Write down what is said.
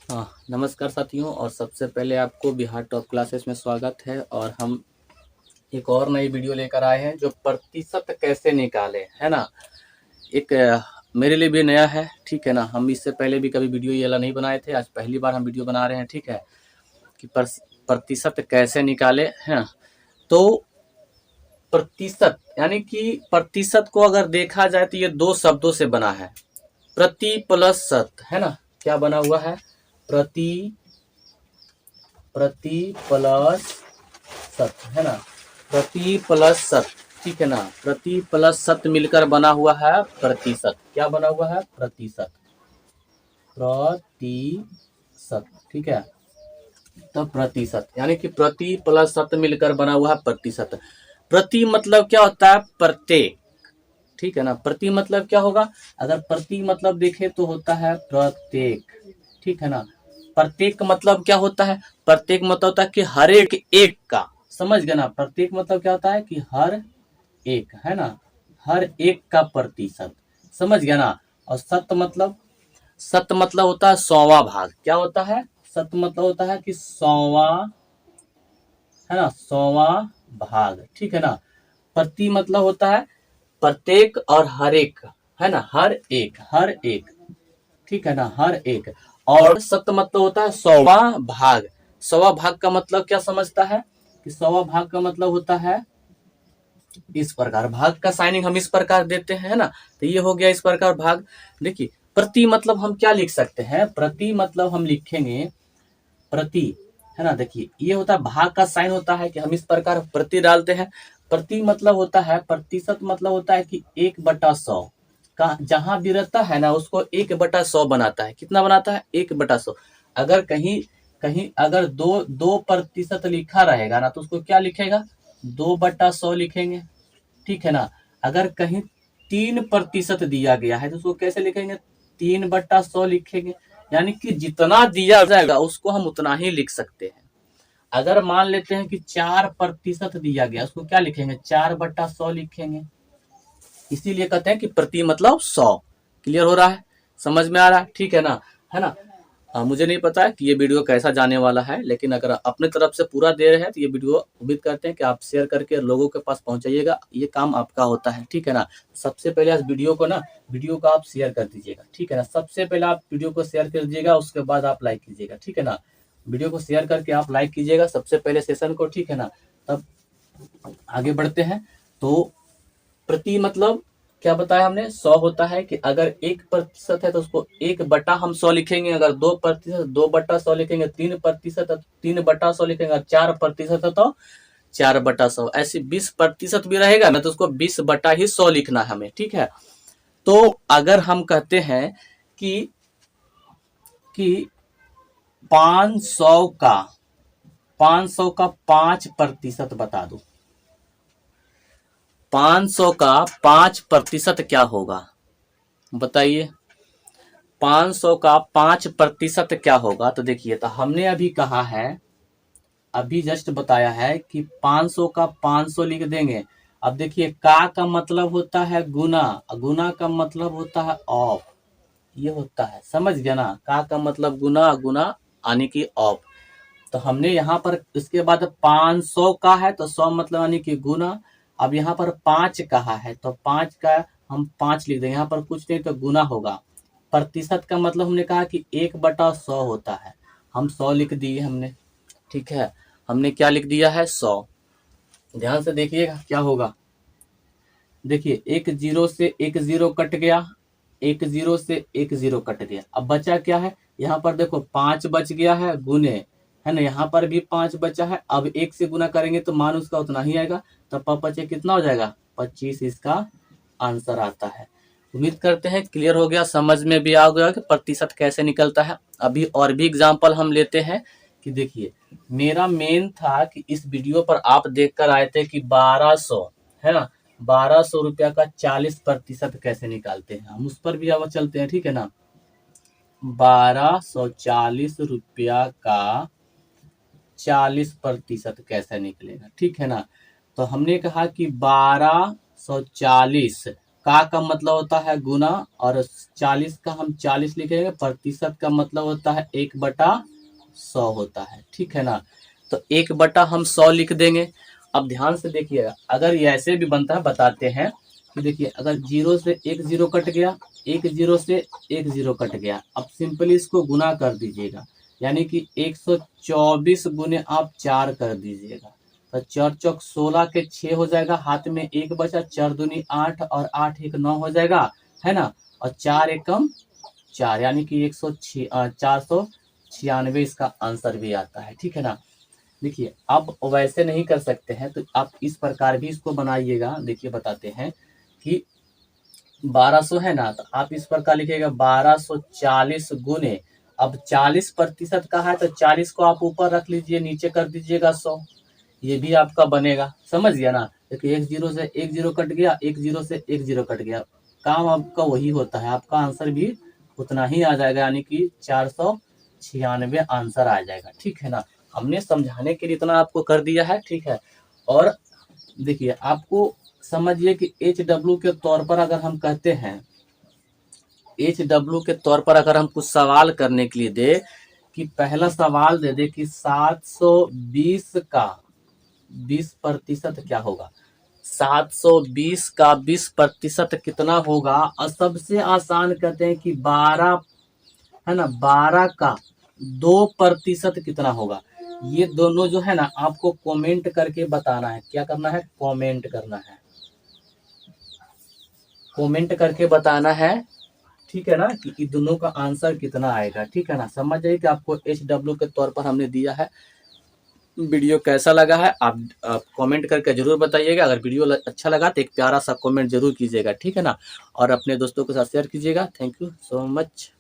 नमस्कार साथियों। और सबसे पहले आपको बिहार टॉप क्लासेस में स्वागत है। और हम एक और नई वीडियो लेकर आए हैं जो प्रतिशत कैसे निकालें, है ना। एक मेरे लिए भी नया है, ठीक है ना। हम इससे पहले भी कभी वीडियो ये वाला नहीं बनाए थे, आज पहली बार हम वीडियो बना रहे हैं, ठीक है। कि प्रतिशत कैसे निकालें, है ना। तो प्रतिशत यानी कि प्रतिशत को अगर देखा जाए तो ये दो शब्दों से बना है, प्रति प्लस शत, है ना। क्या बना हुआ है? प्रति प्रति प्लस शत, है ना। प्रति प्लस शत, ठीक है ना। प्रति प्लस शत मिलकर बना हुआ है प्रतिशत। क्या बना हुआ है? प्रतिशत। प्रतिशत, ठीक है। तो प्रतिशत यानी कि प्रति प्लस शत मिलकर बना हुआ है प्रतिशत। प्रति मतलब क्या होता है? प्रत्येक, ठीक है ना। प्रति मतलब क्या होगा? अगर प्रति मतलब देखें तो होता है प्रत्येक, ठीक है ना। प्रत्येक मतलब क्या होता है? प्रत्येक मतलब होता है कि हर एक एक का, समझ गए ना। प्रत्येक मतलब क्या होता है कि हर एक, है ना, हर एक का प्रतिशत, समझ गया ना। और सत मतलब होता है 100वां भाग। क्या होता है? सत मतलब होता है कि 100वां, है ना, 100वां भाग, ठीक है ना। प्रति मतलब होता है प्रत्येक और हर एक, है ना, हर एक, ठीक है ना, हर एक। और सत मतलब होता है 100वां भाग। 100वां भाग का मतलब क्या समझता है? कि 100वां भाग का मतलब होता है इस प्रकार, भाग का साइनिंग हम इस प्रकार देते हैं, है ना। तो ये हो गया इस प्रकार भाग। देखिए, प्रति मतलब हम क्या लिख सकते हैं? प्रति मतलब हम लिखेंगे प्रति, है ना। देखिए, ये होता है भाग का साइन होता है कि हम इस प्रकार प्रति डालते हैं। प्रति मतलब होता है, प्रतिशत मतलब होता है कि 1/100 का जहां भी रहता है ना उसको 1/100 बनाता है। कितना बनाता है? 1/100। अगर कहीं कहीं अगर 2% लिखा रहेगा ना तो उसको क्या लिखेगा? 2/100 लिखेंगे, ठीक है ना। अगर कहीं 3% दिया गया है तो उसको कैसे लिखेंगे? 3/100 लिखेंगे। यानी कि जितना दिया जाएगा उसको हम उतना ही लिख सकते हैं। अगर मान लेते हैं कि 4% दिया गया, उसको क्या लिखेंगे? 4/100 लिखेंगे। इसीलिए कहते हैं कि प्रति मतलब 100। क्लियर हो रहा है? समझ में आ रहा है? ठीक है ना, है ना। मुझे नहीं पता है कि ये वीडियो कैसा जाने वाला है, लेकिन अगर अपने तरफ से पूरा दे रहे हैं तो ये वीडियो उम्मीद करते हैं कि आप शेयर करके लोगों के पास पहुंचाइएगा। ये काम आपका होता है, ठीक है ना। सबसे पहले इस वीडियो को आप शेयर कर दीजिएगा, ठीक है ना। सबसे पहले आप वीडियो को शेयर कर दीजिएगा, उसके बाद आप लाइक कीजिएगा, ठीक है ना। वीडियो को शेयर करके आप लाइक कीजिएगा सबसे पहले सेशन को, ठीक है ना। तब आगे बढ़ते हैं। तो प्रति मतलब क्या बताया हमने? 100 होता है कि अगर 1% है तो उसको 1/, हम 100 लिखेंगे। अगर 2%, 2/100 लिखेंगे। 3% है 3/100 लिखेंगे। 4% है तो 4/100। ऐसे 20% भी रहेगा ना तो उसको 20/100 लिखना है हमें, ठीक है। तो अगर हम कहते हैं कि 500 का 5% बता दो। 500 का 5% क्या होगा? बताइए। 500 का 5% क्या होगा? तो देखिए, तो हमने अभी कहा है, अभी जस्ट बताया है कि 500 का 500 लिख देंगे। अब देखिए, का मतलब होता है गुना, गुना का मतलब होता है ऑफ, ये होता है, समझ गया ना। का मतलब गुना, गुना यानी कि ऑफ। तो हमने यहाँ पर इसके बाद 500 का है तो 100 मतलब यानी कि गुना। अब यहाँ पर 5 कहा है तो 5 का हम 5 लिख देंगे। यहाँ पर कुछ नहीं तो गुना होगा। प्रतिशत का मतलब हमने कहा कि 1/100 होता है, हम 100 लिख दिए हमने, ठीक है। हमने क्या लिख दिया है? 100। ध्यान से देखिएगा क्या होगा। देखिए, एक जीरो से एक जीरो कट गया, एक जीरो से एक जीरो कट गया। अब बचा क्या है? यहाँ पर देखो 5 बच गया है गुने, है ना। यहाँ पर भी 5 बचा है। अब 1 से गुना करेंगे तो मान उसका उतना ही आएगा। तो पचे कितना हो जाएगा? 25 इसका आंसर आता है। उम्मीद करते हैं क्लियर हो गया, समझ में भी आ गया कि प्रतिशत कैसे निकलता है। अभी और भी एग्जाम्पल हम लेते हैं। कि देखिए, मेरा मेन था कि इस वीडियो पर आप देख कर आए थे कि 1200, है ना, 1200 रुपया का 40% कैसे निकालते हैं, हम उस पर भी अब चलते हैं, ठीक है ना। 1240 रुपया का 40% कैसे निकलेगा, ठीक है ना। तो हमने कहा कि 1240 का मतलब होता है गुना, और 40 का हम 40 लिखेंगे, प्रतिशत का मतलब होता है 1/100 होता है, ठीक है ना। तो 1/100 हम 100 लिख देंगे। अब ध्यान से देखिएगा, अगर ये ऐसे भी बनता है, बताते हैं कि देखिए, अगर 0 से 1 0 कट गया, 1 0 से 1 0 कट गया, अब सिंपली इसको गुना कर दीजिएगा, यानी कि 124 गुने आप 4 कर दीजिएगा, तो 4 चौक 16 के 6 हो जाएगा, हाथ में 1 बचा, 4 दूनी 8 और 8 1 9 हो जाएगा, है ना। और 4 एकम 4, यानी कि 496 इसका आंसर भी आता है, ठीक है ना। देखिए, अब वैसे नहीं कर सकते हैं, तो आप इस प्रकार भी इसको बनाइएगा। देखिए, बताते हैं कि 1200 है ना, तो आप इस प्रकार लिखिएगा 1240 गुने, अब 40% का है तो 40 को आप ऊपर रख लीजिए, नीचे कर दीजिएगा 100, ये भी आपका बनेगा, समझ गया ना। देखिए, 1 0 से 1 0 कट गया, 1 0 से 1 0 कट गया, काम आपका वही होता है, आपका आंसर भी उतना ही आ जाएगा, यानी कि 496 आंसर आ जाएगा, ठीक है ना। हमने समझाने के लिए इतना आपको कर दिया है, ठीक है। और देखिए, आपको समझिए कि HW के तौर पर अगर हम कहते हैं, HW के तौर पर अगर हम कुछ सवाल करने के लिए दे, कि पहला सवाल दे दे कि 720 का 20% क्या होगा, 720 का 20% कितना होगा, और सबसे आसान कहते हैं कि 12, है ना, 12 का 2% कितना होगा। ये दोनों जो है ना, आपको कमेंट करके बताना है। क्या करना है? कमेंट करना है, कमेंट करके बताना है, ठीक है ना, कि इन दोनों का आंसर कितना आएगा, ठीक है ना। समझ जाइए कि आपको HW के तौर पर हमने दिया है। वीडियो कैसा लगा है आप कमेंट करके जरूर बताइएगा। अगर वीडियो अच्छा लगा तो एक प्यारा सा कमेंट जरूर कीजिएगा, ठीक है ना। और अपने दोस्तों के साथ शेयर कीजिएगा। Thank you so much.